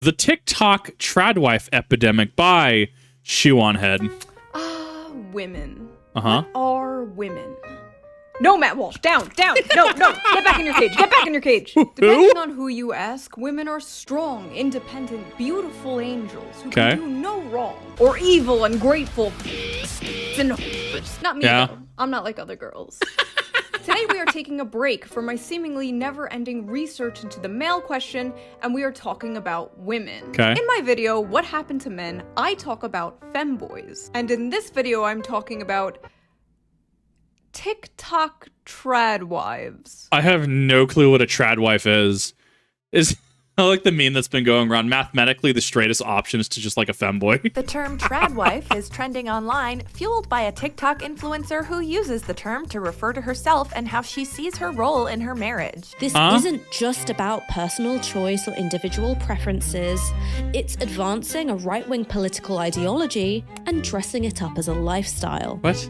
The TikTok TradWife Epidemic by Shoe0nHead. Women. Uh-huh. What are women? No, Matt Walsh, down. No, get back in your cage. Get back in your cage. Depending on who you ask, women are strong, independent, beautiful angels who can do no wrong. Or evil, ungrateful, not me, though. I'm not like other girls. Today we are taking a break from my seemingly never-ending research into the male question, and we are talking about women. In my video, What Happened to Men, I talk about femboys. And in this video, I'm talking about TikTok tradwives. I have no clue what a tradwife is. I like the meme that's been going around. Mathematically, the straightest option is to just like a femboy. The term tradwife is trending online, fueled by a TikTok influencer who uses the term to refer to herself and how she sees her role in her marriage. This isn't just about personal choice or individual preferences. It's advancing a right-wing political ideology and dressing it up as a lifestyle. What?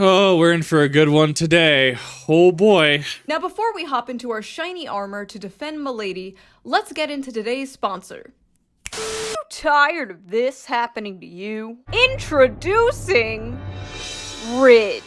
Oh, we're in for a good one today. Oh boy. Now before we hop into our shiny armor to defend Milady, let's get into today's sponsor. Are you tired of this happening to you? Introducing Ridge.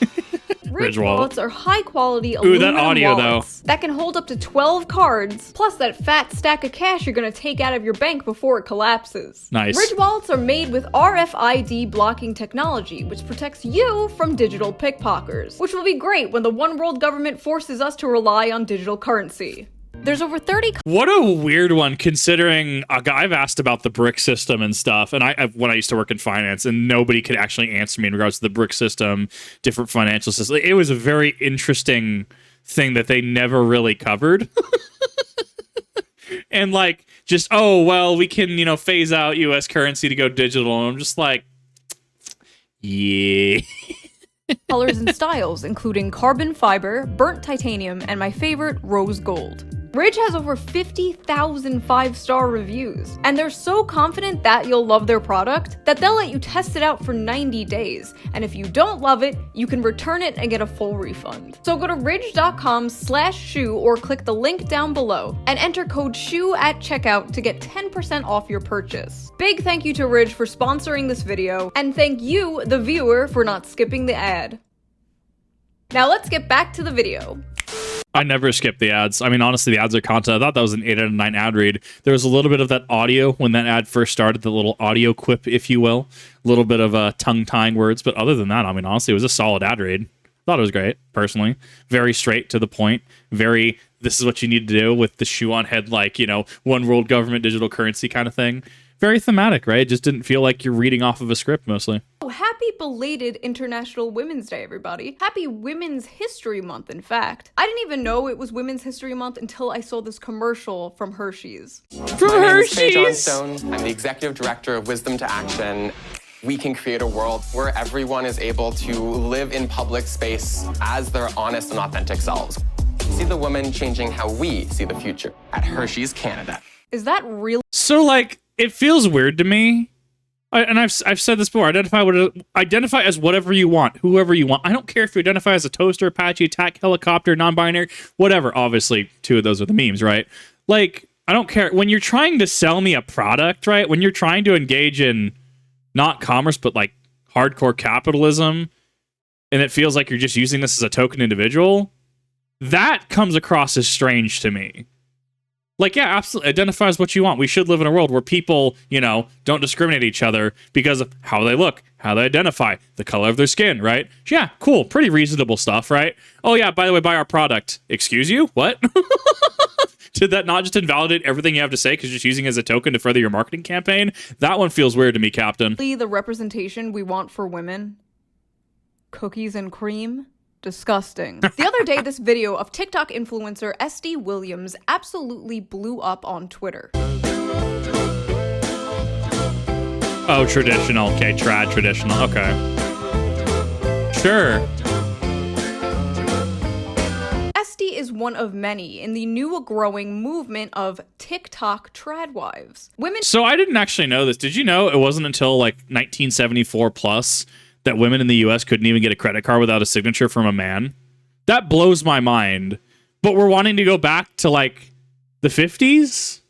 Ridge wallets are high-quality aluminum wallets that can hold up to 12 cards, plus that fat stack of cash you're gonna take out of your bank before it collapses. Nice. Ridge wallets are made with RFID blocking technology, which protects you from digital pickpockets, which will be great when the one world government forces us to rely on digital currency. There's over 30... What a weird one, considering I've asked about the brick system and stuff, and when I used to work in finance, and nobody could actually answer me in regards to the brick system, different financial systems. It was a very interesting thing that they never really covered. And like, just, oh, well, we can, phase out US currency to go digital. And I'm just like, yeah. colors and styles, including carbon fiber, burnt titanium, and my favorite, rose gold. Ridge has over 50,000 5-star reviews, and they're so confident that you'll love their product that they'll let you test it out for 90 days, and if you don't love it, you can return it and get a full refund. So go to ridge.com/shoe or click the link down below and enter code SHOE at checkout to get 10% off your purchase. Big thank you to Ridge for sponsoring this video, and thank you, the viewer, for not skipping the ad. Now let's get back to the video. I never skip the ads. I mean, honestly, the ads are content. I thought that was an 8 out of 9 ad read. There was a little bit of that audio when that ad first started, the little audio quip, if you will. A little bit of tongue-tying words. But other than that, I mean, honestly, it was a solid ad read. Thought it was great, personally. Very straight to the point. Very, this is what you need to do with the Shoe0nHead, like, one world government digital currency kind of thing. Very thematic, right? It just didn't feel like you're reading off of a script, mostly. Oh, happy belated International Women's Day, everybody. Happy Women's History Month, in fact. I didn't even know it was Women's History Month until I saw this commercial from Hershey's. My name is Faye Johnstone. I'm the Executive Director of Wisdom to Action. We can create a world where everyone is able to live in public space as their honest and authentic selves. See the women changing how we see the future at Hershey's Canada. Is that real? So, like, it feels weird to me, and I've said this before. Identify as whatever you want, whoever you want. I don't care if you identify as a toaster, Apache, attack, helicopter, non-binary, whatever. Obviously, 2 of those are the memes, right? Like, I don't care when you're trying to sell me a product, right? When you're trying to engage in not commerce, but like hardcore capitalism, and it feels like you're just using this as a token individual. That comes across as strange to me. Like, yeah, absolutely. Identify as what you want. We should live in a world where people, don't discriminate each other because of how they look, how they identify, the color of their skin, right? Yeah, cool. Pretty reasonable stuff, right? Oh, yeah, by the way, buy our product. Excuse you? What? Did that not just invalidate everything you have to say because you're just using it as a token to further your marketing campaign? That one feels weird to me, Captain. The representation we want for women. Cookies and cream. Disgusting. The other day, this video of TikTok influencer SD Williams absolutely blew up on Twitter. Oh, traditional. Okay, traditional. Okay. Sure. SD is one of many in the new growing movement of TikTok tradwives. Women. So I didn't actually know this. Did you know it wasn't until like 1974 plus that women in the US couldn't even get a credit card without a signature from a man? That blows my mind but we're wanting to go back to like the 50s.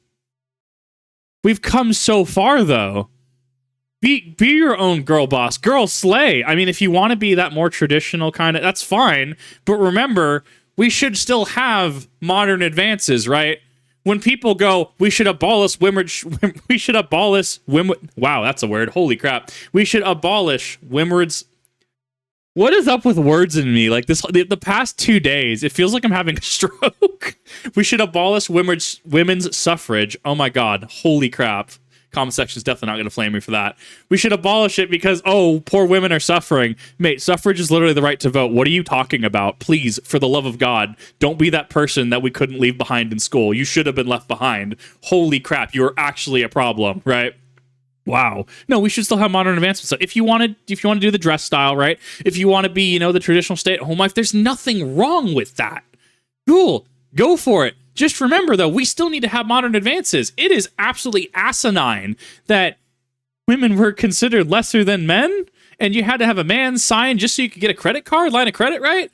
We've come so far though. Be your own girl boss, girl slay. I mean, if you want to be that more traditional kind of, that's fine. But remember, we should still have modern advances, right? When people go, we should abolish women. We should abolish women. Wow, that's a word. Holy crap. We should abolish women's. What is up with words in me? Like this, the past 2 days, it feels like I'm having a stroke. We should abolish women's suffrage. Oh my God. Holy crap. Comment section is definitely not going to flame me for that. We should abolish it because, oh, poor women are suffering. Mate, suffrage is literally the right to vote. What are you talking about? Please, for the love of God, don't be that person that we couldn't leave behind in school. You should have been left behind. Holy crap, you're actually a problem, right? Wow. No, we should still have modern advancements. So if you want to do the dress style, right? If you want to be, the traditional stay-at-home life, there's nothing wrong with that. Cool. Go for it. Just remember, though, we still need to have modern advances. It is absolutely asinine that women were considered lesser than men, and you had to have a man sign just so you could get a credit card, line of credit, right?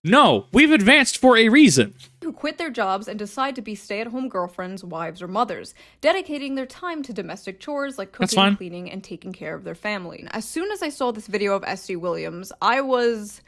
No, we've advanced for a reason. Who quit their jobs and decide to be stay-at-home girlfriends, wives, or mothers, dedicating their time to domestic chores like cooking, cleaning, and taking care of their family. As soon as I saw this video of S.D. Williams, I was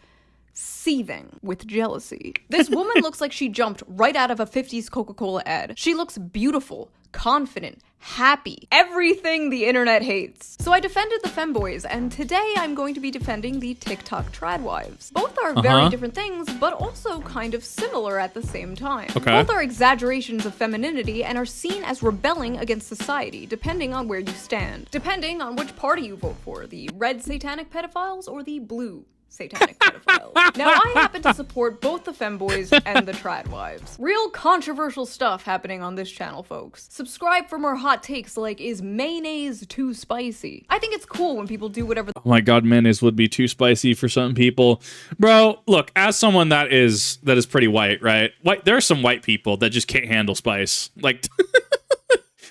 seething with jealousy. This woman looks like she jumped right out of a 50s Coca-Cola ad. She looks beautiful, confident, happy, everything the internet hates. So I defended the femboys, and today I'm going to be defending the TikTok Tradwives. Both are very different things, but also kind of similar at the same time. Both are exaggerations of femininity and are seen as rebelling against society, depending on where you stand. Depending on which party you vote for, the red satanic pedophiles or the blue satanic pedophiles. Now, I happen to support both the femboys and the Tradwives. Real controversial stuff happening on this channel, folks. Subscribe for more hot takes like, is mayonnaise too spicy? I think it's cool when people do whatever— Oh my God, mayonnaise would be too spicy for some people. Bro, look, as someone that is pretty white, right? There are some white people that just can't handle spice. Like,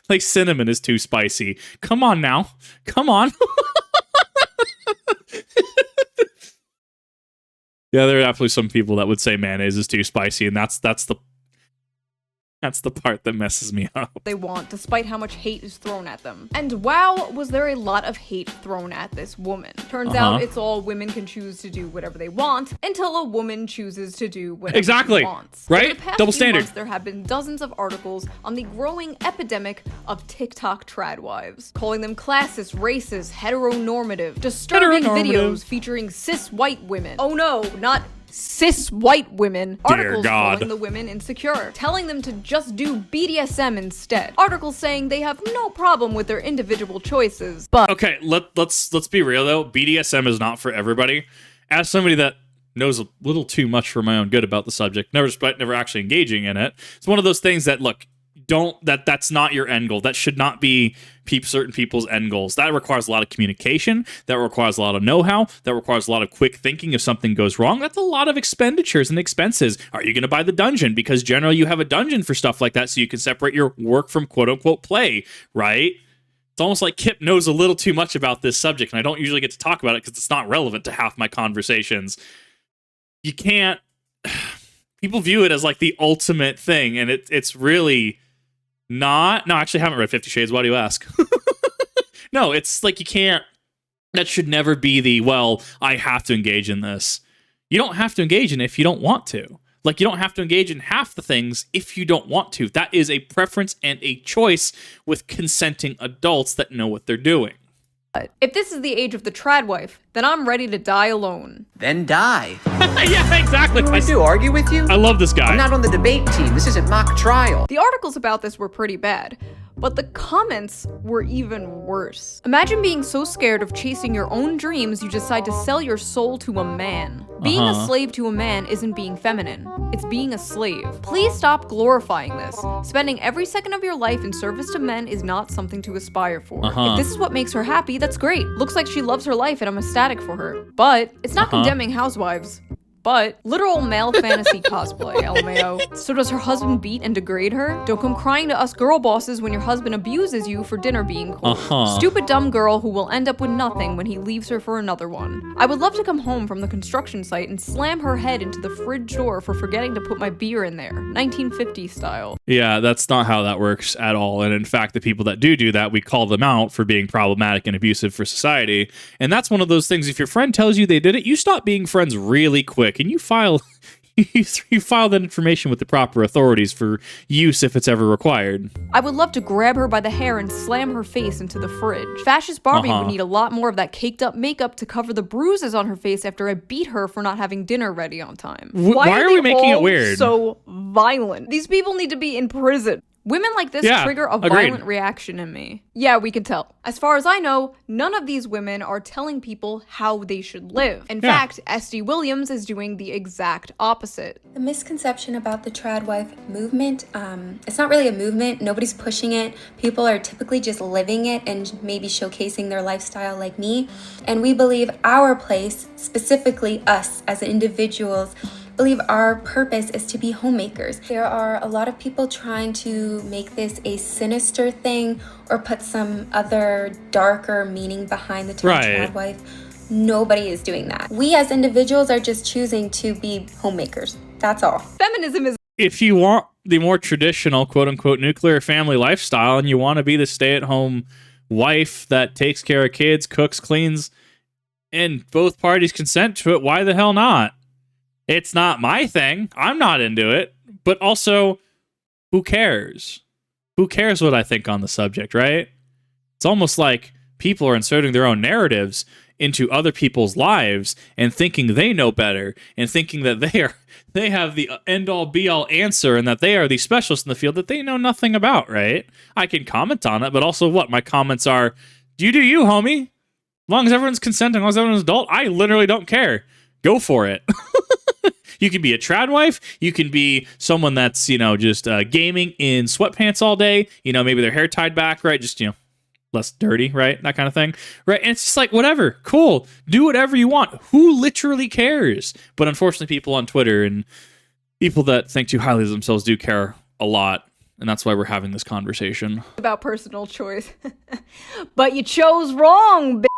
like cinnamon is too spicy. Come on now. Come on. Yeah, there are definitely some people that would say mayonnaise is too spicy, and that's the part that messes me up. They want, despite how much hate is thrown at them. And wow, was there a lot of hate thrown at this woman. Turns out it's all women can choose to do whatever they want until a woman chooses to do whatever she wants. Right? Over the past Double few standard. months, there have been dozens of articles on the growing epidemic of TikTok Tradwives, calling them classist, racist, heteronormative, disturbing videos featuring cis white women. Oh no, not cis white women. Articles calling the women insecure, telling them to just do BDSM instead. Articles saying they have no problem with their individual choices, but— Okay, let's be real though. BDSM is not for everybody. As somebody that knows a little too much for my own good about the subject, never actually engaging in it, it's one of those things that, look, that's not your end goal. That should not be certain people's end goals. That requires a lot of communication. That requires a lot of know-how. That requires a lot of quick thinking if something goes wrong. That's a lot of expenditures and expenses. Are you going to buy the dungeon? Because generally you have a dungeon for stuff like that so you can separate your work from quote-unquote play, right? It's almost like Kip knows a little too much about this subject, and I don't usually get to talk about it because it's not relevant to half my conversations. You can't— people view it as like the ultimate thing, and it's really not. No, actually, I haven't read 50 Shades. Why do you ask? No, it's like you can't. That should never be the, well, I have to engage in this. You don't have to engage in it if you don't want to. Like, you don't have to engage in half the things if you don't want to. That is a preference and a choice with consenting adults that know what they're doing. if this is the age of the Tradwife, then I'm ready to die alone. Then die. Yeah, exactly. What do I do, argue with you? I love this guy. I'm not on the debate team. This isn't mock trial. The articles about this were pretty bad, but the comments were even worse. Imagine being so scared of chasing your own dreams you decide to sell your soul to a man. Being a slave to a man isn't being feminine, it's being a slave. Please stop glorifying this. Spending every second of your life in service to men is not something to aspire for. If this is what makes her happy, that's great. Looks like she loves her life and I'm ecstatic for her. But it's not condemning housewives. but literal male fantasy cosplay, LMAO. So does her husband beat and degrade her? Don't come crying to us girl bosses when your husband abuses you for dinner being cold. Stupid dumb girl who will end up with nothing when he leaves her for another one. I would love to come home from the construction site and slam her head into the fridge door for forgetting to put my beer in there, 1950 style. Yeah, that's not how that works at all. And in fact, the people that do that, we call them out for being problematic and abusive for society. And that's one of those things, if your friend tells you they did it, you stop being friends really quick and you file you file that information with the proper authorities for use if it's ever required. I would love to grab her by the hair and slam her face into the fridge. Fascist Barbie would need a lot more of that caked up makeup to cover the bruises on her face after I beat her for not having dinner ready on time. Why are we making it weird? So violent. These people need to be in prison. Women like this trigger a violent reaction in me. Yeah, we can tell. As far as I know, none of these women are telling people how they should live. In fact, SD Williams is doing the exact opposite. The misconception about the TradWife movement, it's not really a movement. Nobody's pushing it. People are typically just living it and maybe showcasing their lifestyle like me. And we believe our place, specifically us as individuals, believe our purpose is to be homemakers. There are a lot of people trying to make this a sinister thing or put some other darker meaning behind the term TradWife. Nobody is doing that. We as individuals are just choosing to be homemakers. That's all. Feminism is... If you want the more traditional quote-unquote nuclear family lifestyle and you want to be the stay-at-home wife that takes care of kids, cooks, cleans, and both parties consent to it, why the hell not? It's not my thing. I'm not into it. But also, who cares? Who cares what I think on the subject, right? It's almost like people are inserting their own narratives into other people's lives and thinking they know better and thinking that they have the end-all be-all answer and that they are the specialists in the field that they know nothing about, right? I can comment on it, but also what? My comments are, you do you, homie. As long as everyone's consenting, as long as everyone's adult, I literally don't care. Go for it. You can be a TradWife. You can be someone that's, just gaming in sweatpants all day. Maybe their hair tied back, right? Just, less dirty, right? That kind of thing, right? And it's just like, whatever, cool. Do whatever you want. Who literally cares? But unfortunately, people on Twitter and people that think too highly of themselves do care a lot. And that's why we're having this conversation. About personal choice. But you chose wrong, bitch.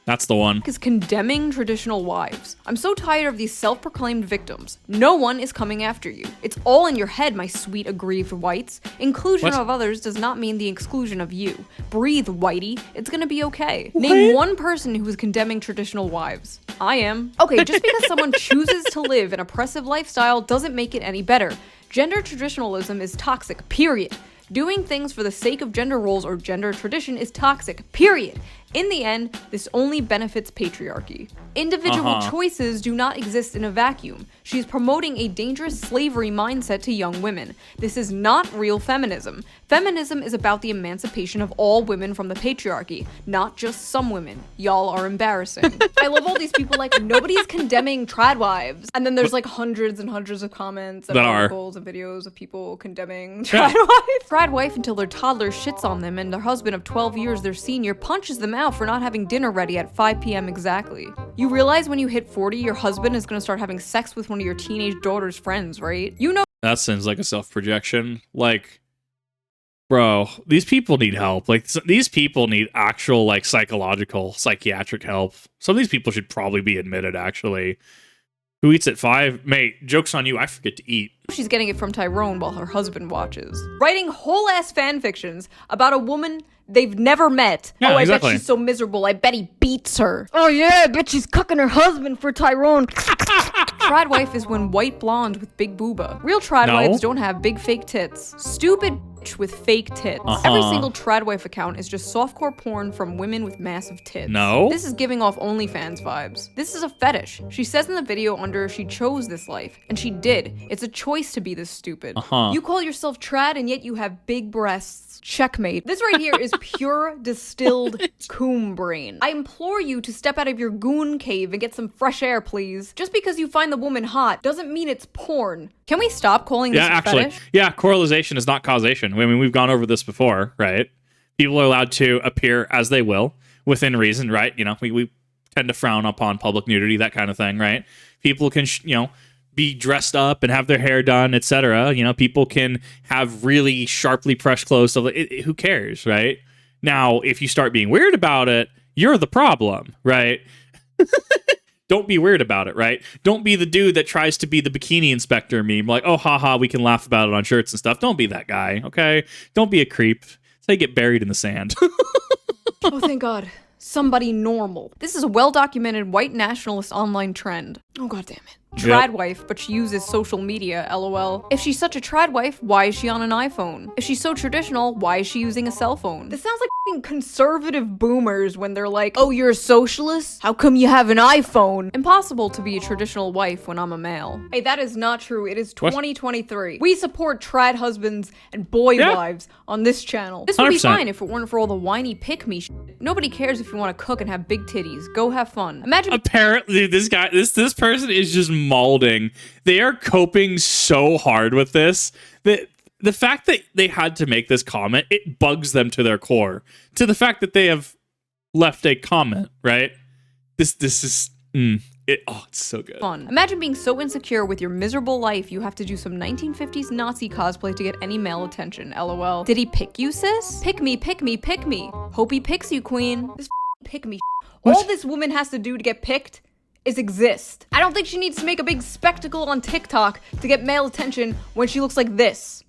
That's the one. Is condemning traditional wives. I'm so tired of these self-proclaimed victims. No one is coming after you. It's all in your head, my sweet aggrieved whites. Inclusion of others does not mean the exclusion of you. Breathe, whitey. It's gonna be okay. Name one person who is condemning traditional wives. I am. Okay, just because someone chooses to live an oppressive lifestyle doesn't make it any better. Gender traditionalism is toxic, period. Doing things for the sake of gender roles or gender tradition is toxic, period. In the end, this only benefits patriarchy. Individual choices do not exist in a vacuum. She's promoting a dangerous slavery mindset to young women. This is not real feminism. Feminism is about the emancipation of all women from the patriarchy, not just some women. Y'all are embarrassing. I love all these people like, nobody's condemning TradWives. And then there's like hundreds and hundreds of comments and articles and videos of people condemning TradWife. TradWife until their toddler shits on them and their husband of 12 years, their senior, punches them out for not having dinner ready at 5 p.m. exactly. You realize when you hit 40, your husband is going to start having sex with one of your teenage daughter's friends, right? That seems like a self-projection. Like, bro, these people need help. Like, these people need actual, psychological, psychiatric help. Some of these people should probably be admitted, actually. Who eats at 5? Mate, joke's on you, I forget to eat. She's getting it from Tyrone while her husband watches. Writing whole-ass fan fictions about a woman they've never met. Yeah, I bet she's so miserable. I bet he beats her. Oh yeah, I bet she's cooking her husband for Tyrone. TradWife is when white blonde with big booba. Real TradWives don't have big fake tits. Stupid with fake tits. Every single TradWife account is just softcore porn from women with massive tits. No. This is giving off OnlyFans vibes. This is a fetish. She says in the video under she chose this life, and she did. It's a choice to be this stupid. You call yourself trad and yet you have big breasts. Checkmate. This right here is pure distilled coom brain. I implore you to step out of your goon cave and get some fresh air, please. Just because you find the woman hot doesn't mean it's porn. Can we stop calling this a fetish? Yeah, correlation is not causation. I mean, we've gone over this before, right? People are allowed to appear as they will within reason, right? We tend to frown upon public nudity, that kind of thing, right? People can, be dressed up and have their hair done, etc. People can have really sharply pressed clothes. So who cares, right? Now, if you start being weird about it, you're the problem, right? Don't be weird about it, right? Don't be the dude that tries to be the bikini inspector meme, like, oh, haha, we can laugh about it on shirts and stuff. Don't be that guy, okay? Don't be a creep. That's how you get buried in the sand. Oh, thank God. Somebody normal. This is a well-documented white nationalist online trend. Oh, God damn it. TradWife, but she uses social media, lol. If she's such a TradWife, why is she on an iPhone? If she's so traditional, why is she using a cell phone? This sounds like f***ing conservative boomers when they're like, oh, you're a socialist? How come you have an iPhone? Impossible to be a traditional wife when I'm a male. Hey, that is not true. It is 2023. We support trad husbands and boy wives on this channel. This would be 100%. fine if it weren't for all the whiny pick-me shit. Nobody cares if you want to cook and have big titties. Go have fun. Imagine Apparently, this person is just molding. They are coping so hard with this that the fact that they had to make this comment, it bugs them to their core. To the fact that they have left a comment, right? This is it's so good. fun. Imagine being so insecure with your miserable life you have to do some 1950s Nazi cosplay to get any male attention, lol. Did he pick you, sis? Pick me, pick me, pick me. Hope he picks you, queen. This pick me. All this woman has to do to get picked is exist. I don't think she needs to make a big spectacle on TikTok to get male attention when she looks like this.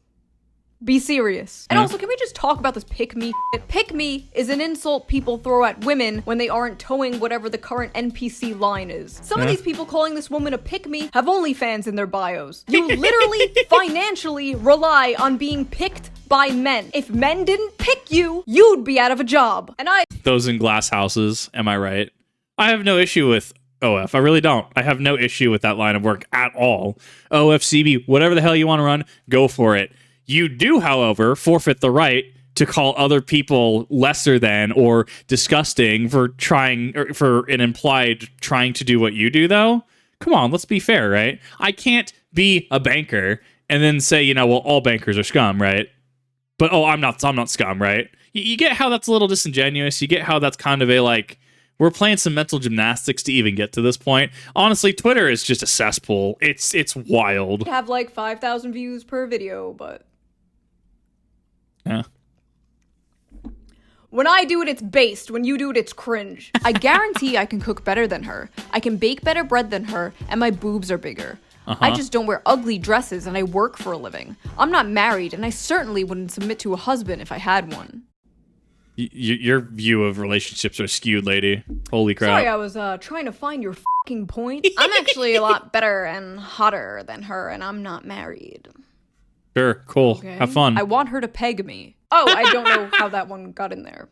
Be serious. And also, can we just talk about this pick me shit? Pick me is an insult people throw at women when they aren't towing whatever the current NPC line is. Some of these people calling this woman a pick me have OnlyFans in their bios. You literally financially rely on being picked by men. If men didn't pick you, you'd be out of a job. And Those in glass houses, am I right? I have no issue with OF. I really don't. I have no issue with that line of work at all. OFCB, whatever the hell you want to run, go for it. You do, however, forfeit the right to call other people lesser than or disgusting for trying, or for an implied trying to do what you do, though. Come on, let's be fair, right? I can't be a banker and then say, well, all bankers are scum, right? But I'm not scum, right? You get how that's a little disingenuous. You get how that's kind of a like, we're playing some mental gymnastics to even get to this point. Honestly, Twitter is just a cesspool. It's wild. have like 5,000 views per video, but yeah. when I do it, it's based. When you do it, it's cringe. I guarantee I can cook better than her. I can bake better bread than her, and my boobs are bigger. I just don't wear ugly dresses, and I work for a living. I'm not married, and I certainly wouldn't submit to a husband if I had one. Your view of relationships are skewed, lady. Holy crap. Sorry, I was trying to find your fucking point. I'm actually a lot better and hotter than her, and I'm not married. Sure, cool. Okay? Have fun. I want her to peg me. Oh, I don't know how that one got in there.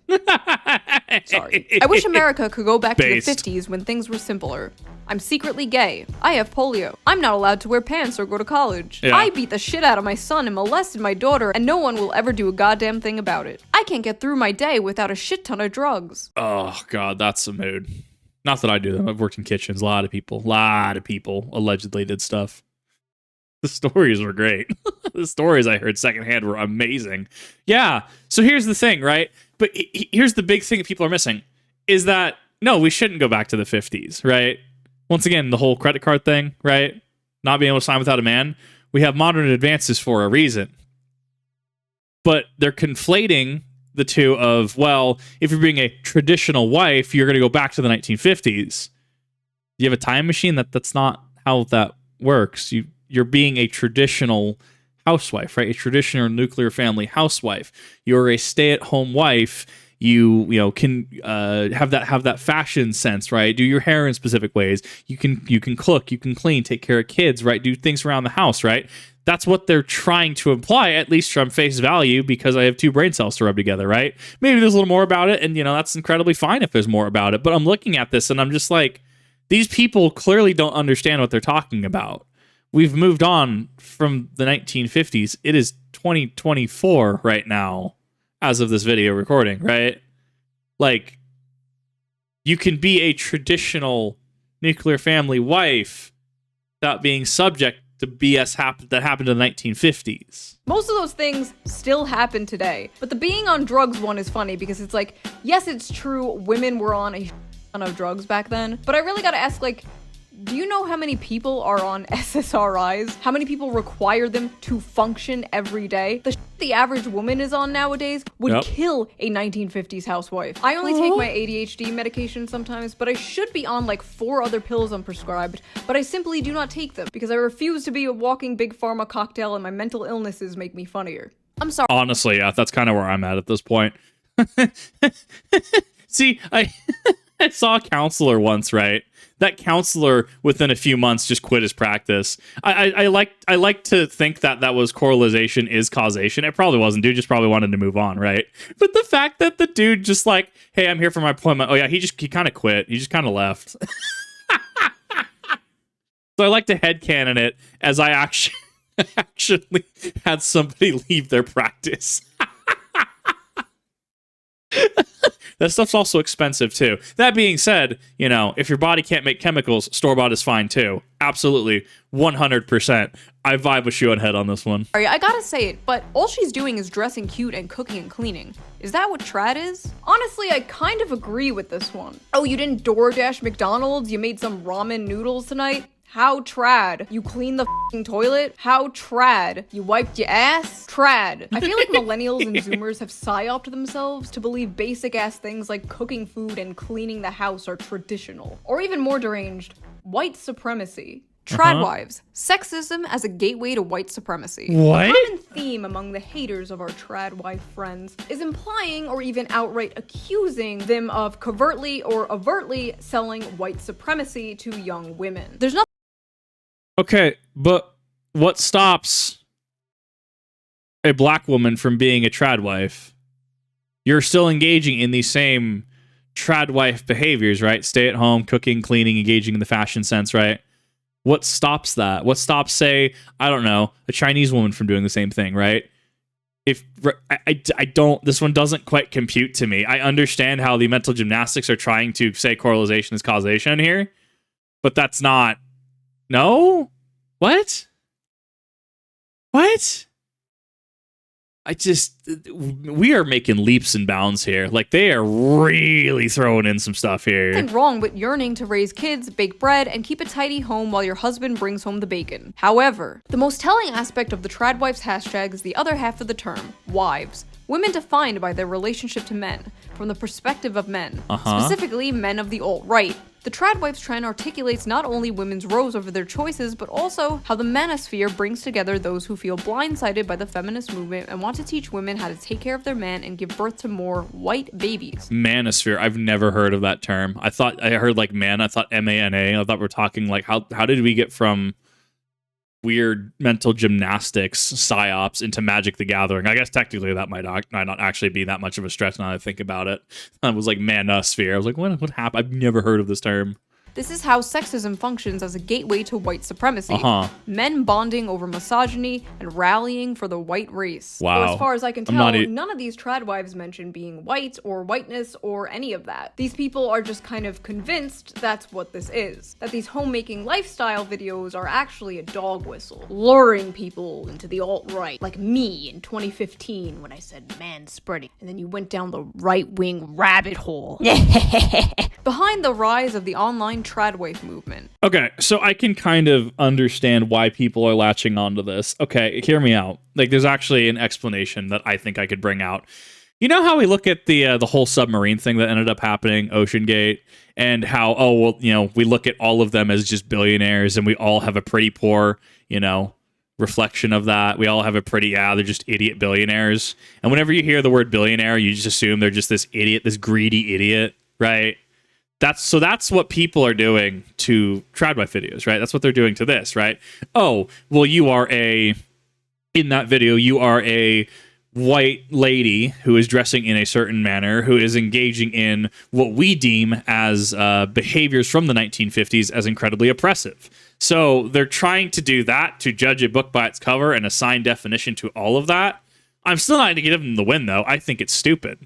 Sorry. I wish America could go back Based. to the 50s when things were simpler. I'm secretly gay. I have polio. I'm not allowed to wear pants or go to college. Yeah. I beat the shit out of my son and molested my daughter, and no one will ever do a goddamn thing about it. I can't get through my day without a shit ton of drugs. Oh, God, that's a mood. Not that I do them. I've worked in kitchens. A lot of people allegedly did stuff. The stories were great. The stories I heard secondhand were amazing. Yeah. So here's the thing, right? But here's the big thing that people are missing is that, no, we shouldn't go back to the 50s, right? Once again, the whole credit card thing, right? Not being able to sign without a man. We have modern advances for a reason. But they're conflating the two of, well, if you're being a traditional wife, you're going to go back to the 1950s. You have a time machine? That's not how that works. You're being a traditional housewife, right? A traditional nuclear family housewife. You're a stay-at-home wife. You can have that fashion sense, right? Do your hair in specific ways. You can cook, you can clean, take care of kids, right? Do things around the house, right? That's what they're trying to imply, at least from face value, because I have two brain cells to rub together, right? Maybe there's a little more about it, and that's incredibly fine if there's more about it. But I'm looking at this and I'm just like, these people clearly don't understand what they're talking about. We've moved on from the 1950s. It is 2024 right now, as of this video recording, right? Like, you can be a traditional nuclear family wife without being subject to BS that happened in the 1950s. Most of those things still happen today. But the being on drugs one is funny because it's like, yes, it's true, women were on a of drugs back then. But I really gotta ask, like, do you know how many people are on SSRIs? How many people require them to function every day? The average woman is on nowadays would kill a 1950s housewife. I only take my ADHD medication sometimes, but I should be on like 4 other pills I'm prescribed, but I simply do not take them because I refuse to be a walking big pharma cocktail and my mental illnesses make me funnier. I'm sorry. Honestly, yeah, that's kind of where I'm at this point. See, I saw a counselor once, right? That counselor within a few months just quit his practice. I like to think that was correlation is causation. It probably wasn't. Dude just probably wanted to move on, right? But the fact that the dude just like, hey, I'm here for my appointment. Oh yeah, he kind of quit. He just kind of left. So I like to headcanon it as I actually had somebody leave their practice. That stuff's also expensive too. That being said, you know, if your body can't make chemicals, store-bought is fine too. Absolutely, 100%. I vibe with Shoe0nHead on this one. Sorry, I gotta say it, but all she's doing is dressing cute and cooking and cleaning. Is that what trad is? Honestly, I kind of agree with this one. Oh, you didn't DoorDash McDonald's? You made some ramen noodles tonight? How trad? You cleaned the f***ing toilet? How trad? You wiped your ass? Trad. I feel like millennials and zoomers have psyoped themselves to believe basic ass things like cooking food and cleaning the house are traditional. Or even more deranged, white supremacy. Tradwives. Sexism as a gateway to white supremacy. What? A common theme among the haters of our tradwife friends is implying or even outright accusing them of covertly or overtly selling white supremacy to young women. There's nothing. Okay, but what stops a black woman from being a tradwife? You're still engaging in these same tradwife behaviors, right? Stay at home, cooking, cleaning, engaging in the fashion sense, right? What stops that? What stops, say, I don't know, a Chinese woman from doing the same thing, right? If I don't, this one doesn't quite compute to me. I understand how the mental gymnastics are trying to say correlation is causation here, but that's not. No? What? What? We are making leaps and bounds here. Like, they are really throwing in some stuff here. Nothing wrong with yearning to raise kids, bake bread, and keep a tidy home while your husband brings home the bacon. However, the most telling aspect of the Tradwives hashtag is the other half of the term, wives. Women defined by their relationship to men, from the perspective of men, specifically men of the alt-right. The Tradwives trend articulates not only women's roles over their choices, but also how the manosphere brings together those who feel blindsided by the feminist movement and want to teach women how to take care of their man and give birth to more white babies. Manosphere. I've never heard of that term. I heard like man. I thought M-A-N-A. I thought we're talking like how did we get from weird mental gymnastics psyops into Magic the Gathering? I guess technically that might not actually be that much of a stretch now that I think about it. I was like manosphere. I was like, what happened? I've never heard of this term. This is how sexism functions as a gateway to white supremacy. Men bonding over misogyny and rallying for the white race. Wow. So as far as I can tell, none of these tradwives mention being white or whiteness or any of that. These people are just kind of convinced that's what this is. That these homemaking lifestyle videos are actually a dog whistle, luring people into the alt-right. Like me in 2015 when I said man-spreading, and then you went down the right-wing rabbit hole. Behind the rise of the online tradwife movement. Okay, so I can kind of understand why people are latching onto this. Okay, hear me out. Like, there's actually an explanation that I think I could bring out. You know how we look at the whole submarine thing that ended up happening, OceanGate, and how, oh, well, you know, we look at all of them as just billionaires, and we all have a pretty poor, you know, reflection of that. We all have a pretty, they're just idiot billionaires. And whenever you hear the word billionaire, you just assume they're just this idiot, this greedy idiot, right? That's what people are doing to tradwife videos, right? That's what they're doing to this, right? Oh, well, in that video, you are a white lady who is dressing in a certain manner, who is engaging in what we deem as behaviors from the 1950s as incredibly oppressive. So they're trying to do that, to judge a book by its cover and assign definition to all of that. I'm still not going to give them the win, though. I think it's stupid.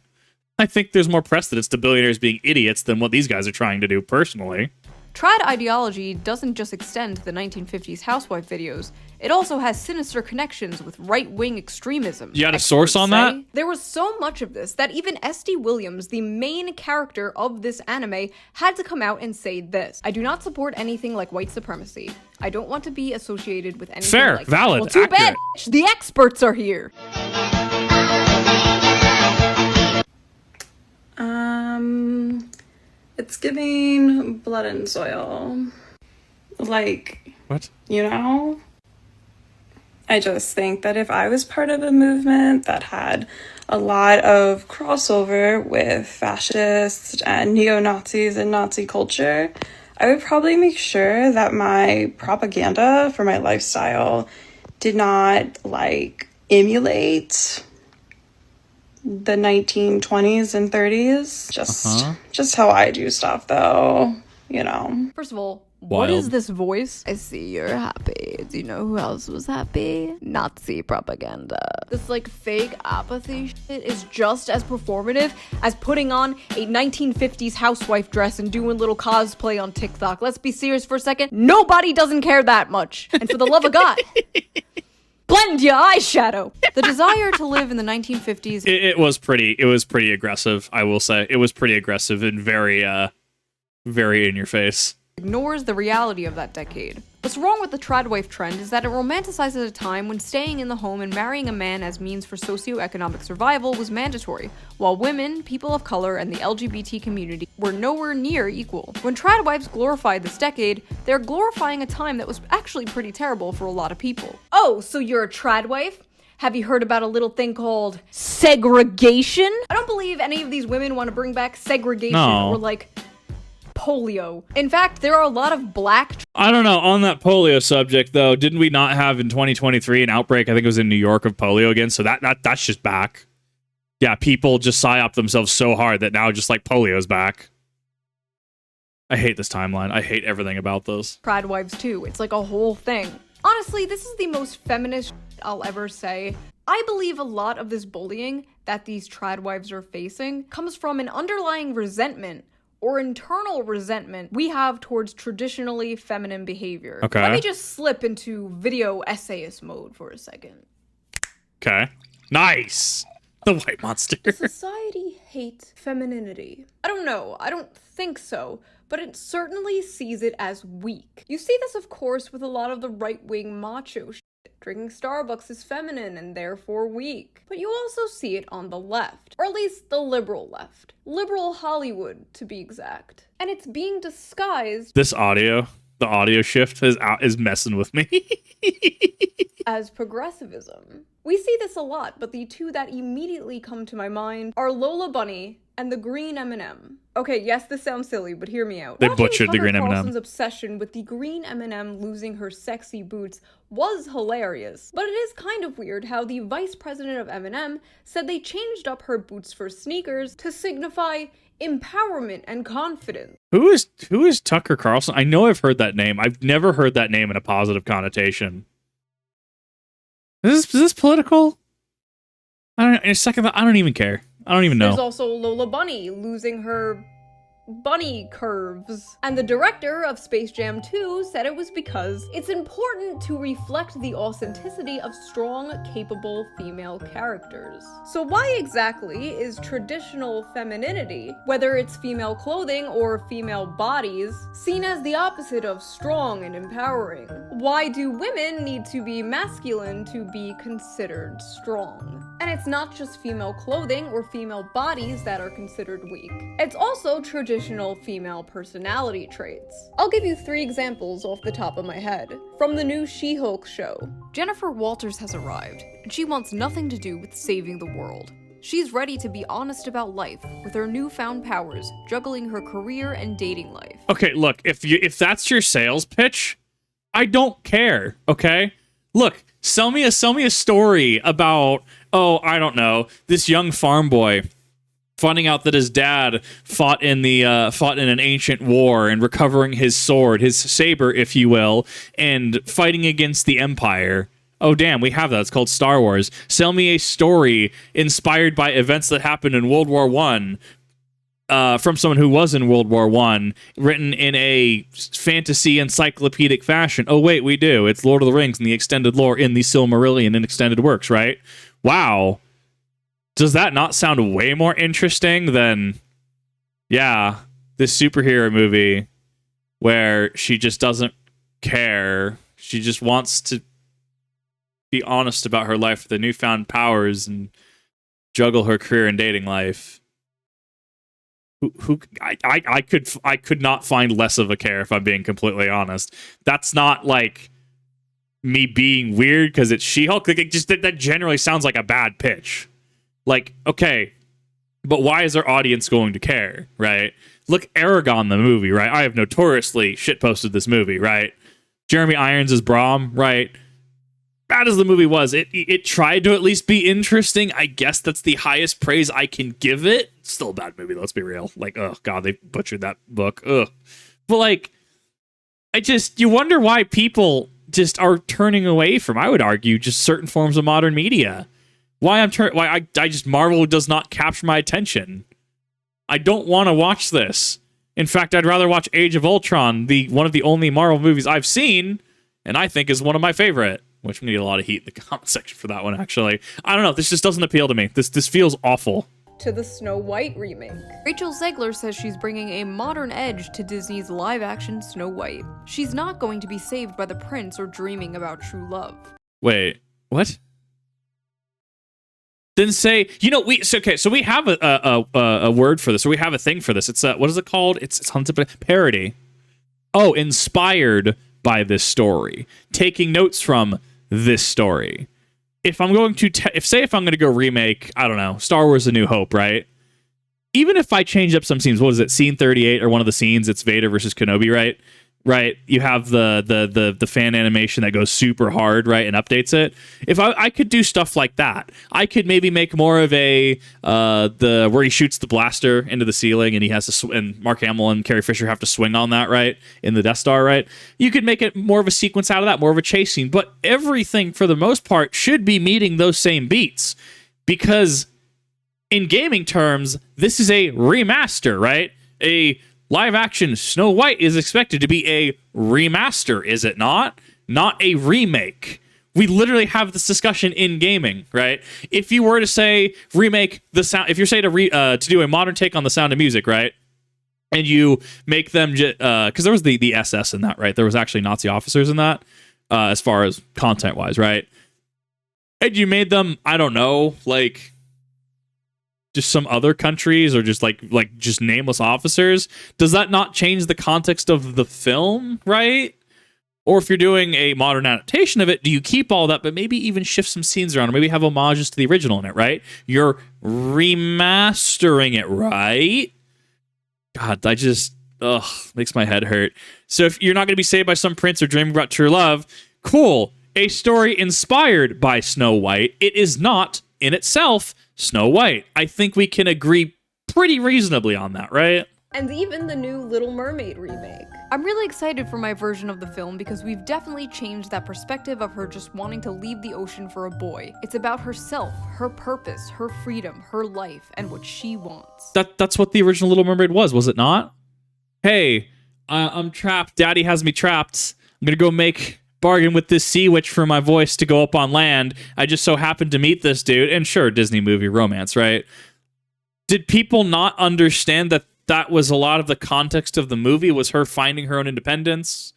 I think there's more precedence to billionaires being idiots than what these guys are trying to do personally. Trad ideology doesn't just extend to the 1950s housewife videos. it also has sinister connections with right-wing extremism. You had a source on that? There was so much of this that even S.D. Williams, the main character of this anime, had to come out and say this: "I do not support anything like white supremacy. I don't want to be associated with anything Fair, like that." valid, Well, too accurate. bad, bitch. The experts are here. It's giving blood and soil. Like, What? you know? I just think that if I was part of a movement that had a lot of crossover with fascists and neo-Nazis and Nazi culture, I would probably make sure that my propaganda for my lifestyle did not, like, emulate the 1920s and 30s. Just how I do stuff, though, you know. First of all, what Wild. is this voice? I see you're happy. Do you know who else was happy? Nazi propaganda. This like fake apathy shit is just as performative as putting on a 1950s housewife dress and doing little cosplay on TikTok. Let's be serious for a second. Nobody doesn't care that much. And for the love of God, blend your eyeshadow. The desire to live in the 1950s. It was pretty aggressive, I will say. It was pretty aggressive and very in your face. Ignores the reality of that decade. What's wrong with the TradWife trend is that it romanticizes a time when staying in the home and marrying a man as means for socioeconomic survival was mandatory, while women, people of color, and the LGBT community were nowhere near equal. When TradWives glorified this decade, they're glorifying a time that was actually pretty terrible for a lot of people. Oh, so you're a TradWife? Have you heard about a little thing called segregation? I don't believe any of these women want to bring back segregation or like polio. In fact, there are a lot of black... I don't know. On that polio subject, though, didn't we not have in 2023 an outbreak? I think it was in New York of polio again. So that's just back. Yeah, people just psyop themselves so hard that now just like polio's back. I hate this timeline. I hate everything about this. TradWives too. It's like a whole thing. Honestly, this is the most feminist I'll ever say. I believe a lot of this bullying that these TradWives are facing comes from an underlying resentment or internal resentment we have towards traditionally feminine behavior. Okay. Let me just slip into video essayist mode for a second. Okay. Nice. The white monster. Does society hate femininity? I don't know. I don't think so. But it certainly sees it as weak. You see this, of course, with a lot of the right-wing macho shit. Drinking Starbucks is feminine and therefore weak. But you also see it on the left. Or at least the liberal left. Liberal Hollywood, to be exact. And it's being disguised This audio, the audio shift is messing with me. as progressivism. We see this a lot, but the two that immediately come to my mind are Lola Bunny and the green M&M. Okay, yes, this sounds silly, but hear me out. They Watching butchered the Tucker green M&M. Carlson's obsession with the green M&M losing her sexy boots was hilarious. But it is kind of weird how the vice president of M&M said they changed up her boots for sneakers to signify empowerment and confidence. Who is Tucker Carlson? I know I've heard that name. I've never heard that name in a positive connotation. Is this political? In a second, I don't even care. I don't even know. There's also Lola Bunny losing her bunny curves. And the director of Space Jam 2 said it was because it's important to reflect the authenticity of strong, capable female characters. So why exactly is traditional femininity, whether it's female clothing or female bodies, seen as the opposite of strong and empowering? Why do women need to be masculine to be considered strong? And it's not just female clothing or female bodies that are considered weak. It's also traditional female personality traits. I'll give you 3 examples off the top of my head. From the new She-Hulk show, Jennifer Walters has arrived, and she wants nothing to do with saving the world. She's ready to be honest about life, with her newfound powers, juggling her career and dating life. Okay, look, if that's your sales pitch, I don't care, okay? Look, sell me a story about, oh, I don't know, this young farm boy finding out that his dad fought in an ancient war and recovering his sword, his saber, if you will, and fighting against the Empire. Oh, damn, we have that. It's called Star Wars. Sell me a story inspired by events that happened in World War I, from someone who was in World War I, written in a fantasy encyclopedic fashion. Oh, wait, we do. It's Lord of the Rings and the extended lore in the Silmarillion and extended works, right? Wow. Does that not sound way more interesting than, yeah, this superhero movie where she just doesn't care. She just wants to be honest about her life with the newfound powers and juggle her career and dating life. I could not find less of a care, if I'm being completely honest. That's not like me being weird because it's She-Hulk. Like, it just that generally sounds like a bad pitch. Like, okay, but why is our audience going to care, right? Look, Aragon the movie, right? I have notoriously shitposted this movie, right? Jeremy Irons is Brahm, right? Bad as the movie was, it tried to at least be interesting. I guess that's the highest praise I can give it. Still a bad movie, let's be real. Like, oh god, they butchered that book. Ugh. But like, you wonder why people just are turning away from, I would argue, just certain forms of modern media. Why I just Marvel does not capture my attention. I don't want to watch this. In fact, I'd rather watch Age of Ultron, one of the only Marvel movies I've seen, and I think is one of my favorite. Which we need a lot of heat in the comment section for that one, actually. I don't know. This just doesn't appeal to me. This feels awful. To the Snow White remake. Rachel Zegler says she's bringing a modern edge to Disney's live-action Snow White. She's not going to be saved by the prince or dreaming about true love. Wait, what? Then say, so we have a word for this, or we have a thing for this. It's what is it called? It's parody. Oh, inspired by this story, taking notes from this story. If I'm going to if I'm going to go remake, I don't know, Star Wars: A New Hope, right? Even if I change up some scenes, what is it? Scene 38 or one of the scenes, it's Vader versus Kenobi, right? Right. You have the fan animation that goes super hard, right, and updates it. If I could do stuff like that, I could maybe make more of a where he shoots the blaster into the ceiling and he has to and Mark Hamill and Carrie Fisher have to swing on that, right, in the Death Star, right? You could make it more of a sequence out of that, more of a chase scene, but everything for the most part should be meeting those same beats, because in gaming terms, this is a remaster, right? A live-action Snow White is expected to be a remaster, is it not? Not a remake. We literally have this discussion in gaming, right? If you were to say remake the sound, if you're saying to do a modern take on The Sound of Music, right? And you make them because there was the SS in that, right? There was actually Nazi officers in that, as far as content-wise, right? And you made them, I don't know, like just some other countries, or just like just nameless officers. Does that not change the context of the film, right? Or if you're doing a modern adaptation of it, do you keep all that, but maybe even shift some scenes around, or maybe have homages to the original in it, right? You're remastering it, right? God, makes my head hurt. So if you're not going to be saved by some prince or dreaming about true love, cool. A story inspired by Snow White. It is not, in itself, Snow White. I think we can agree pretty reasonably on that, right? And even the new Little Mermaid remake. I'm really excited for my version of the film because we've definitely changed that perspective of her just wanting to leave the ocean for a boy. It's about herself, her purpose, her freedom, her life, and what she wants. That's what the original Little Mermaid was it not? Hey, I'm trapped. Daddy has me trapped. I'm gonna go bargain with this sea witch for my voice to go up on land. I just so happened to meet this dude. And sure, Disney movie romance, right? Did people not understand that was a lot of the context of the movie, was her finding her own independence,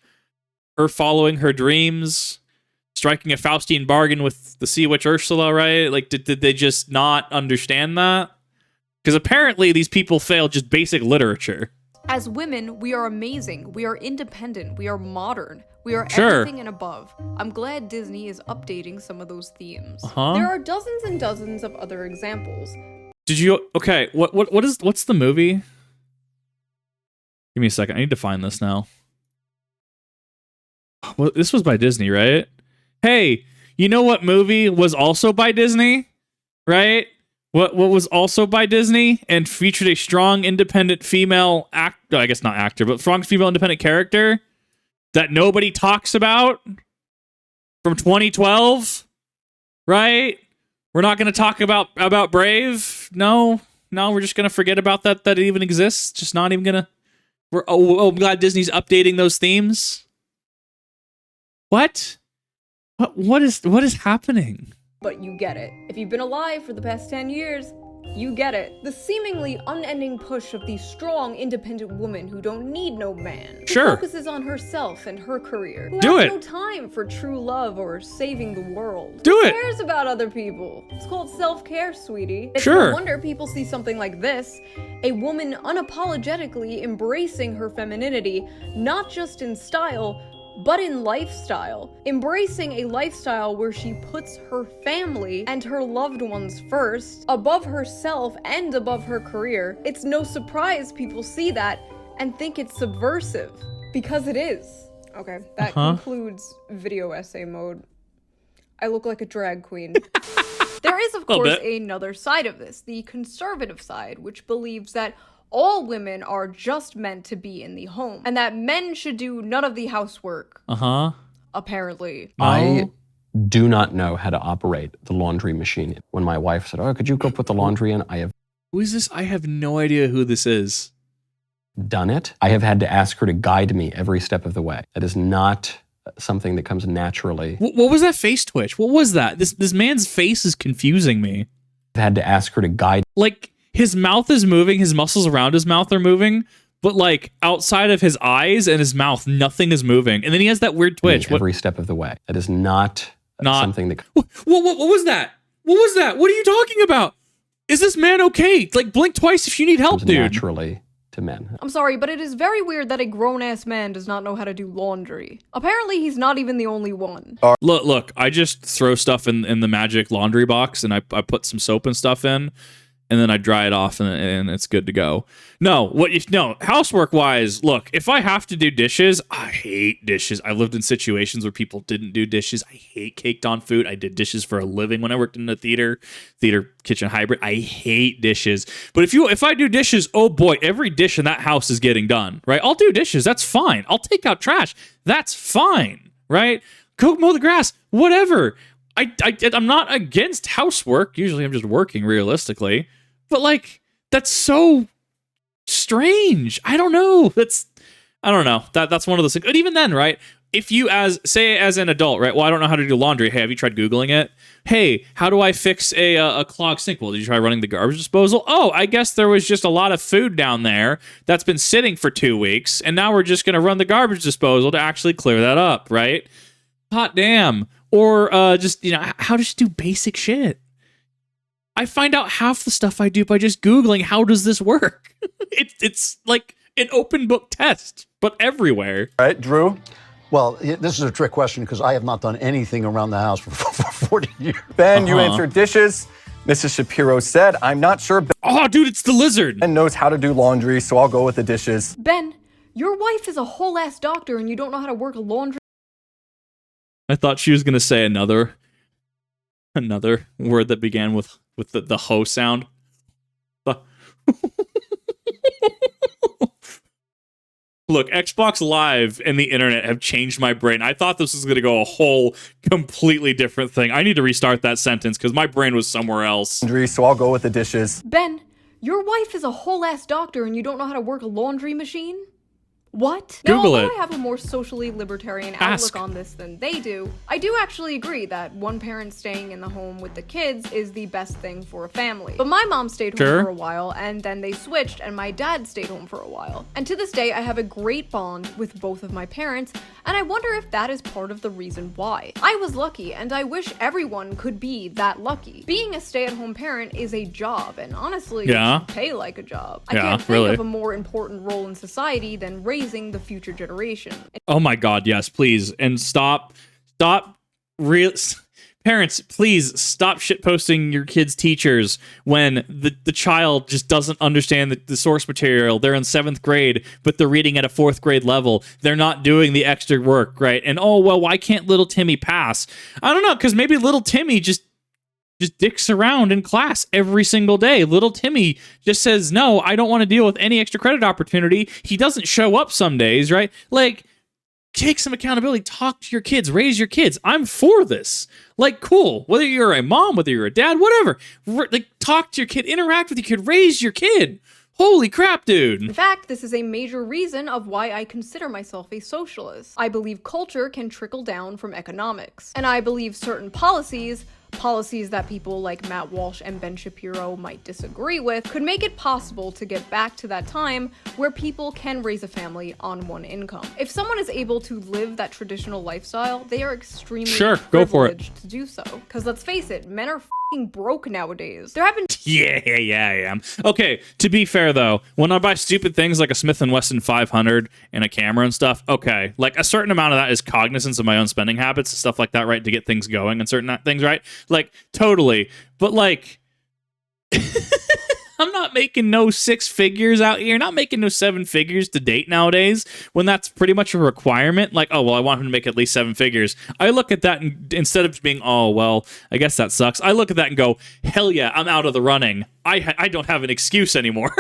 her following her dreams, striking a Faustian bargain with the sea witch Ursula, right? Like, did they just not understand that? Because apparently these people failed just basic literature. As women, we are amazing, we are independent, we are modern, we are Sure. everything and above. I'm glad Disney is updating some of those themes. Uh-huh. There are dozens and dozens of other examples. Did you... Okay, what's the movie? Give me a second, I need to find this now. Well, this was by Disney, right? Hey, you know what movie was also by Disney? Right? What was also by Disney and featured a strong independent female I guess not actor, but strong female independent character that nobody talks about from 2012, right? We're not going to talk about Brave? No, we're just gonna forget about that it even exists. Just not even gonna. I'm glad Disney's updating those themes. What is happening? But you get it. If you've been alive for the past 10 years, you get it. The seemingly unending push of the strong, independent woman who don't need no man. Who Sure. focuses on herself and her career. Who Do has it. no time for true love or saving the world. Do Who it. cares about other people? It's called self-care, sweetie. It's Sure. no wonder people see something like this. A woman unapologetically embracing her femininity, not just in style, but in lifestyle. Embracing a lifestyle where she puts her family and her loved ones first, above herself and above her career. It's no surprise people see that and think it's subversive, because it is. Okay, that concludes video essay mode. I look like a drag queen. There is, of course, another side of this, the conservative side, which believes that all women are just meant to be in the home, and that men should do none of the housework. Apparently. I do not know how to operate the laundry machine. When my wife said, "Oh, could you go put the laundry in?" I have Who is this? I have no idea who this is. done it. I have had to ask her to guide me every step of the way. That is not something that comes naturally. What was that face twitch? What was that? This man's face is confusing me. I've had to ask her to guide Like, his mouth is moving, his muscles around his mouth are moving, but like outside of his eyes and his mouth, nothing is moving. And then he has that weird twitch. me every step of the way. That is not something that... What was that? What was that? What are you talking about? Is this man okay? Like, blink twice if you need help, comes dude. naturally to men. I'm sorry, but it is very weird that a grown-ass man does not know how to do laundry. Apparently, he's not even the only one. Look, I just throw stuff in the magic laundry box and I put some soap and stuff in, and then I dry it off and it's good to go. No, housework wise, look, if I have to do dishes, I hate dishes. I lived in situations where people didn't do dishes. I hate caked on food. I did dishes for a living when I worked in a theater kitchen hybrid. I hate dishes. But if I do dishes, oh boy, every dish in that house is getting done, right? I'll do dishes. That's fine. I'll take out trash. That's fine, right? Go mow the grass, whatever. I'm not against housework. Usually I'm just working realistically. But like, that's so strange. I don't know. That's one of those things. But even then, right? If you as an adult, right? Well, I don't know how to do laundry. Hey, have you tried Googling it? Hey, how do I fix a clogged sink? Well, did you try running the garbage disposal? Oh, I guess there was just a lot of food down there that's been sitting for 2 weeks, and now we're just going to run the garbage disposal to actually clear that up, right? Hot damn. Or just, how to just do basic shit. I find out half the stuff I do by just Googling, how does this work? It's like an open book test, but everywhere. All right, Drew? Well, this is a trick question because I have not done anything around the house for 40 years. Ben, you answered dishes. Mrs. Shapiro said, I'm not sure Oh, dude, it's the lizard. Ben knows how to do laundry, so I'll go with the dishes. Ben, your wife is a whole-ass doctor and you don't know how to work a laundry. I thought she was going to say another word that began with the ho sound. Look, Xbox Live and the internet have changed my brain. I thought this was going to go a whole completely different thing. I need to restart that sentence because my brain was somewhere else. Laundry, so I'll go with the dishes. Ben, your wife is a whole-ass doctor and you don't know how to work a laundry machine? What? Google now, it. I have a more socially libertarian outlook on this than they do. I do actually agree that one parent staying in the home with the kids is the best thing for a family. But my mom stayed home for a while, and then they switched, and my dad stayed home for a while. And to this day, I have a great bond with both of my parents, and I wonder if that is part of the reason why. I was lucky, and I wish everyone could be that lucky. Being a stay-at-home parent is a job, and honestly, it should pay like a job. I can't think of a more important role in society than raising the future generation. Oh my God, yes, please. And stop parents, please stop shitposting your kids' teachers when the child just doesn't understand the source material. They're in 7th grade, but they're reading at a 4th grade level. They're not doing the extra work, right? And oh, well, why can't little Timmy pass? I don't know, because maybe little Timmy just dicks around in class every single day. Little Timmy just says, no, I don't want to deal with any extra credit opportunity. He doesn't show up some days, right? Like, take some accountability, talk to your kids, raise your kids. I'm for this. Like, cool. Whether you're a mom, whether you're a dad, whatever. Like, talk to your kid, interact with your kid, raise your kid. Holy crap, dude. In fact, this is a major reason of why I consider myself a socialist. I believe culture can trickle down from economics. And I believe certain policies that people like Matt Walsh and Ben Shapiro might disagree with, could make it possible to get back to that time where people can raise a family on one income. If someone is able to live that traditional lifestyle, they are extremely privileged to do so. Because let's face it, men are f***ing broke nowadays. There have been Yeah, I am. Okay, to be fair though, when I buy stupid things like a Smith & Wesson 500 and a camera and stuff, okay, like a certain amount of that is cognizance of my own spending habits and stuff like that, right, to get things going and certain things, right? Like, totally. But like, I'm not making no 6 figures out here, not making no 7 figures to date nowadays, when that's pretty much a requirement. Like, oh, well, I want him to make at least 7 figures. I look at that and instead of being, oh, well, I guess that sucks, I look at that and go, hell yeah, I'm out of the running. I don't have an excuse anymore.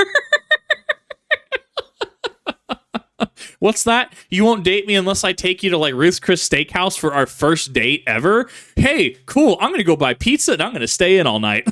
What's that? You won't date me unless I take you to like Ruth's Chris Steakhouse for our first date ever? Hey, cool, I'm gonna go buy pizza and I'm gonna stay in all night.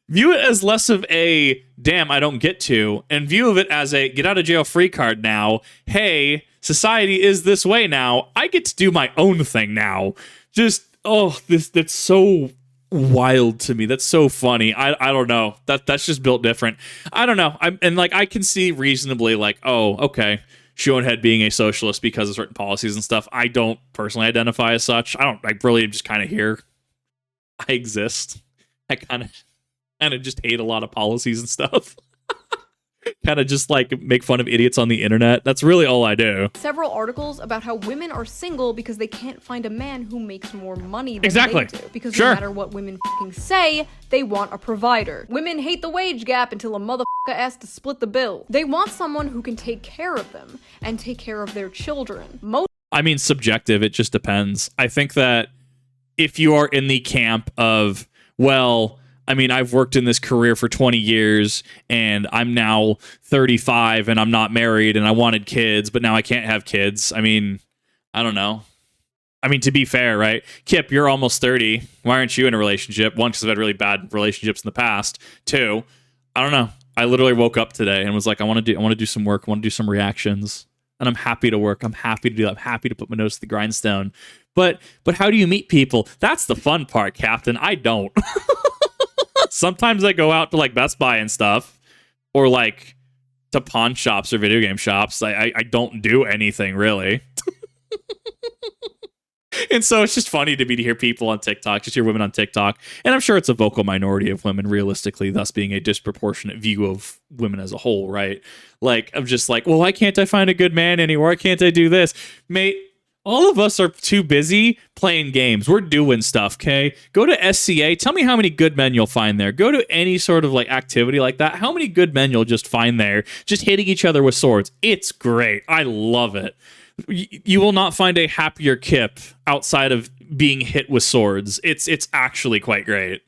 View it as less of a, damn, I don't get to, and view of it as a get out of jail free card now. Hey, society is this way now. I get to do my own thing now. Just, oh, that's so wild to me. That's so funny. I don't know. That's just built different. I don't know. I can see reasonably like, oh, okay, Shoe0nHead being a socialist because of certain policies and stuff. I don't personally identify as such. I really am just kind of here. I exist. I kind of just hate a lot of policies and stuff. Kind of just like make fun of idiots on the internet. That's really all I do. Several articles about how women are single because they can't find a man who makes more money than exactly. they do. Because no matter what women f***ing say, they want a provider. Women hate the wage gap until a motherfucker asks to split the bill. They want someone who can take care of them and take care of their children. I mean, subjective. It just depends. I think that if you are in the camp of, well, I mean, I've worked in this career for 20 years and I'm now 35 and I'm not married and I wanted kids, but now I can't have kids. I mean, I don't know. I mean, to be fair, right? Kip, you're almost 30. Why aren't you in a relationship? 1, because I've had really bad relationships in the past. 2, I don't know. I literally woke up today and was like, I want to do some work. I want to do some reactions. And I'm happy to work. I'm happy to do that. I'm happy to put my nose to the grindstone. But how do you meet people? That's the fun part, Captain. I don't. Sometimes I go out to like Best Buy and stuff, or like to pawn shops or video game shops. I don't do anything really. And so it's just funny to me to hear people on TikTok, just hear women on TikTok. And I'm sure it's a vocal minority of women, realistically, thus being a disproportionate view of women as a whole, right? Like, I'm just like, well, why can't I find a good man anymore? Why can't I do this? Mate, all of us are too busy playing games. We're doing stuff, okay? Go to SCA. Tell me how many good men you'll find there. Go to any sort of like activity like that. How many good men you'll just find there just hitting each other with swords. It's great. I love it. You will not find a happier Kip outside of being hit with swords. It's actually quite great.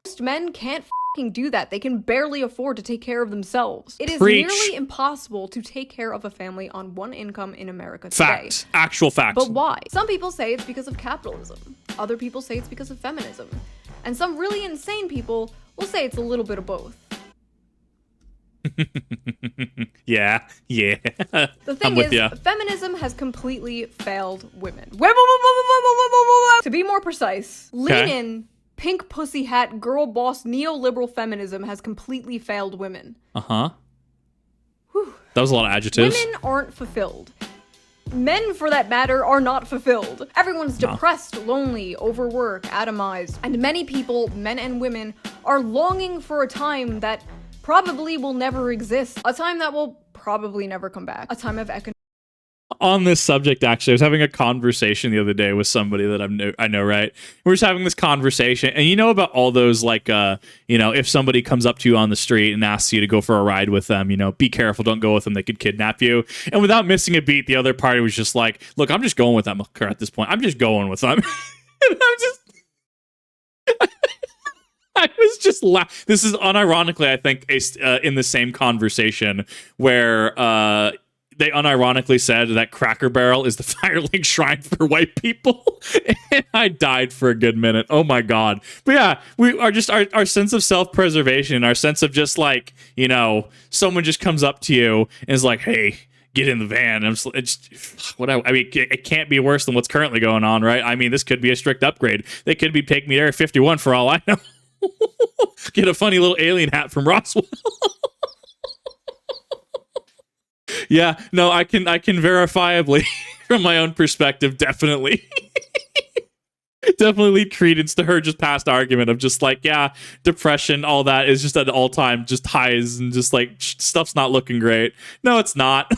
Most men can't f***ing do that. They can barely afford to take care of themselves. It is nearly impossible to take care of a family on one income in America today. Facts. Actual facts. But why? Some people say it's because of capitalism. Other people say it's because of feminism. And some really insane people will say it's a little bit of both. Yeah. The thing is, feminism has completely failed women. To be more precise, lean in, pink pussy hat, girl boss, neoliberal feminism has completely failed women. Uh-huh. That was a lot of adjectives. Women aren't fulfilled. Men, for that matter, are not fulfilled. Everyone's depressed, lonely, overworked, atomized, and many people, men and women, are longing for a time that probably will never exist. A time that will probably never come back. A time of economic. On this subject, actually, I was having a conversation the other day with somebody that I know, right? We're just having this conversation, and you know about all those, like, if somebody comes up to you on the street and asks you to go for a ride with them, be careful, don't go with them, they could kidnap you. And without missing a beat, the other party was just like, look, I'm just going with them at this point. I'm just going with them. And I'm just... I was just this is unironically, I think, in the same conversation where they unironically said that Cracker Barrel is the Firelink Shrine for white people. And I died for a good minute. Oh my God. But yeah, we are just our sense of self-preservation, our sense of just like, you know, someone just comes up to you and is like, hey, get in the van. And I mean, it can't be worse than what's currently going on, right? I mean, this could be a strict upgrade. They could be taking me to Area 51 for all I know. Get a funny little alien hat from Roswell. Yeah, no, I can verifiably, from my own perspective, definitely lead credence to her just past argument of just like, yeah, depression, all that is just at all time just highs and just like stuff's not looking great. No, it's not.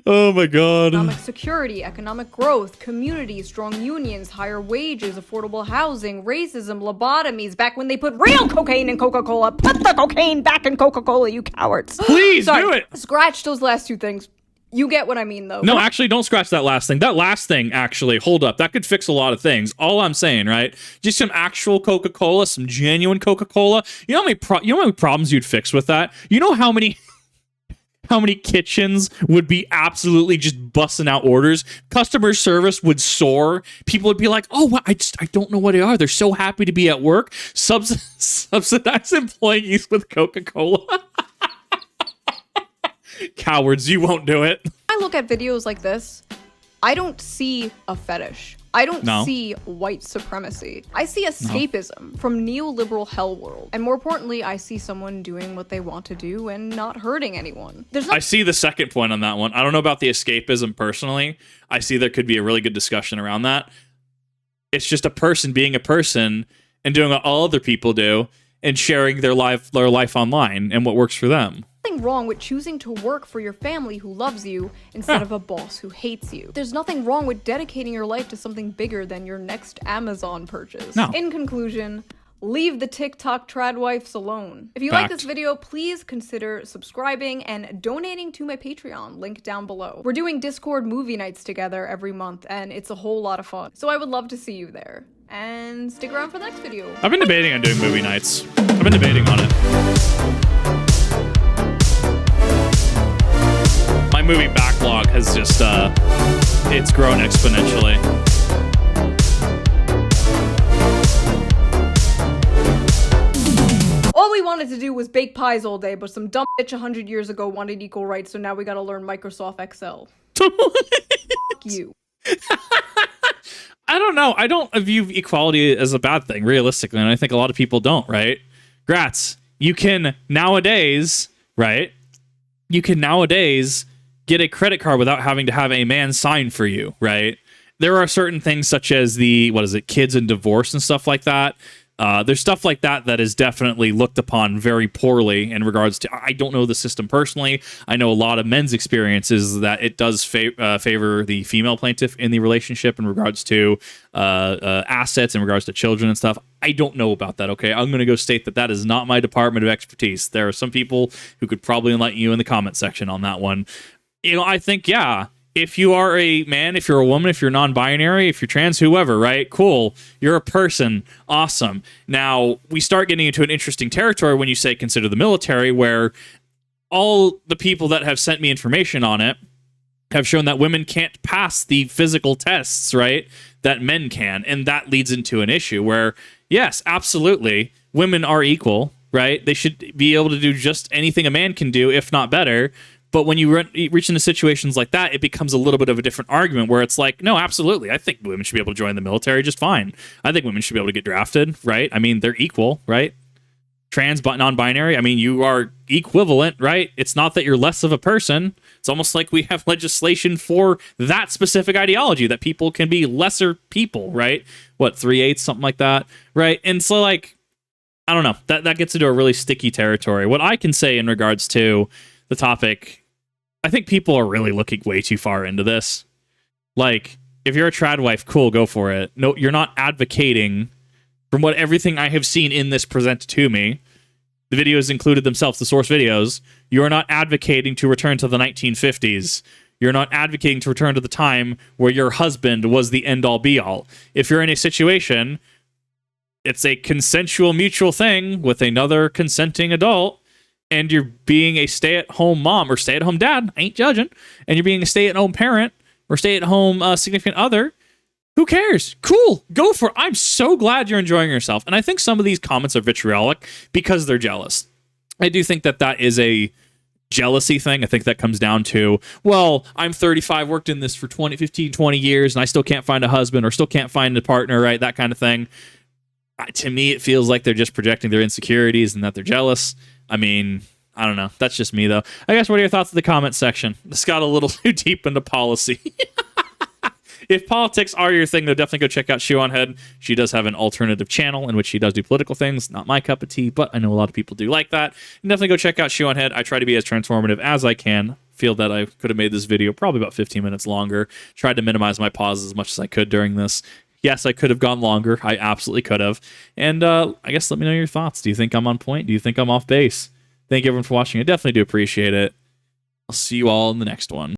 Oh my God. Economic security, economic growth, community, strong unions, higher wages, affordable housing, racism, lobotomies, back when they put real cocaine in Coca-Cola. Put the cocaine back in Coca-Cola, you cowards. Please do it. Scratch those last two things. You get what I mean, though. No, actually, don't scratch that last thing. That last thing, actually, hold up. That could fix a lot of things. All I'm saying, right? Just some actual Coca-Cola, some genuine Coca-Cola. You know how many problems you'd fix with that? You know how many kitchens would be absolutely just busting out orders? Customer service would soar. People would be like, oh, well, I don't know what they are. They're so happy to be at work. Subsidize employees with Coca-Cola. Cowards, you won't do it. I look at videos like this, I don't see a fetish. I don't see white supremacy. I see escapism from neoliberal hell world. And more importantly, I see someone doing what they want to do and not hurting anyone. I see the second point on that one. I don't know about the escapism personally. I see there could be a really good discussion around that. It's just a person being a person and doing what all other people do and sharing their life online and what works for them. Nothing wrong with choosing to work for your family who loves you instead of a boss who hates you. There's nothing wrong with dedicating your life to something bigger than your next Amazon purchase. No. In conclusion, leave the TikTok Tradwives alone. If you like this video, please consider subscribing and donating to my Patreon, link down below. We're doing Discord movie nights together every month, and it's a whole lot of fun. So I would love to see you there. And stick around for the next video. I've been debating on doing movie nights. I've been debating on it. My movie backlog has just, it's grown exponentially. All we wanted to do was bake pies all day, but some dumb bitch 100 years ago wanted equal rights, so now we gotta learn Microsoft Excel. Fuck you. I don't know. I don't view equality as a bad thing, realistically, and I think a lot of people don't, right? Grats. You can nowadays, right? You can nowadays get a credit card without having to have a man sign for you, right? There are certain things such as kids and divorce and stuff like that. There's stuff like that that is definitely looked upon very poorly in regards to, I don't know the system personally. I know a lot of men's experiences that it does favor the female plaintiff in the relationship in regards to assets, in regards to children and stuff. I don't know about that, okay? I'm going to go state that is not my department of expertise. There are some people who could probably enlighten you in the comment section on that one. You know, I think, yeah, if you are a man, if you're a woman, if you're non-binary, if you're trans, whoever, right? Cool. You're a person. Awesome. Now, we start getting into an interesting territory when you say consider the military, where all the people that have sent me information on it have shown that women can't pass the physical tests, right, that men can. And that leads into an issue where, yes, absolutely, women are equal, right? They should be able to do just anything a man can do, if not better. But when you reach into situations like that, it becomes a little bit of a different argument where it's like, no, absolutely. I think women should be able to join the military just fine. I think women should be able to get drafted, right? I mean, they're equal, right? Trans, but non-binary, I mean, you are equivalent, right? It's not that you're less of a person. It's almost like we have legislation for that specific ideology, that people can be lesser people, right? What, 3/8, something like that, right? And so, like, I don't know. That gets into a really sticky territory. What I can say in regards to the topic, I think people are really looking way too far into this. Like, if you're a TradWife, cool, go for it. No, you're not advocating, from what everything I have seen in this presented to me, the videos included themselves, the source videos, you're not advocating to return to the 1950s. You're not advocating to return to the time where your husband was the end-all be-all. If you're in a situation, it's a consensual mutual thing with another consenting adult, and you're being a stay-at-home mom or stay-at-home dad, I ain't judging, and you're being a stay-at-home parent or stay-at-home significant other, who cares? Cool. Go for it. I'm so glad you're enjoying yourself. And I think some of these comments are vitriolic because they're jealous. I do think that that is a jealousy thing. I think that comes down to, well, I'm 35, worked in this for 15, 20 years, and I still can't find a husband or still can't find a partner, right? That kind of thing. To me, it feels like they're just projecting their insecurities and that they're jealous. I mean, I don't know. That's just me, though. I guess, what are your thoughts in the comment section? This got a little too deep into policy. If politics are your thing, though, definitely go check out Shoe0nHead. She does have an alternative channel in which she does do political things. Not my cup of tea, but I know a lot of people do like that. And definitely go check out Shoe0nHead. I try to be as transformative as I can. Feel that I could have made this video probably about 15 minutes longer. Tried to minimize my pauses as much as I could during this. Yes, I could have gone longer. I absolutely could have. And I guess let me know your thoughts. Do you think I'm on point? Do you think I'm off base? Thank you, everyone, for watching. I definitely do appreciate it. I'll see you all in the next one.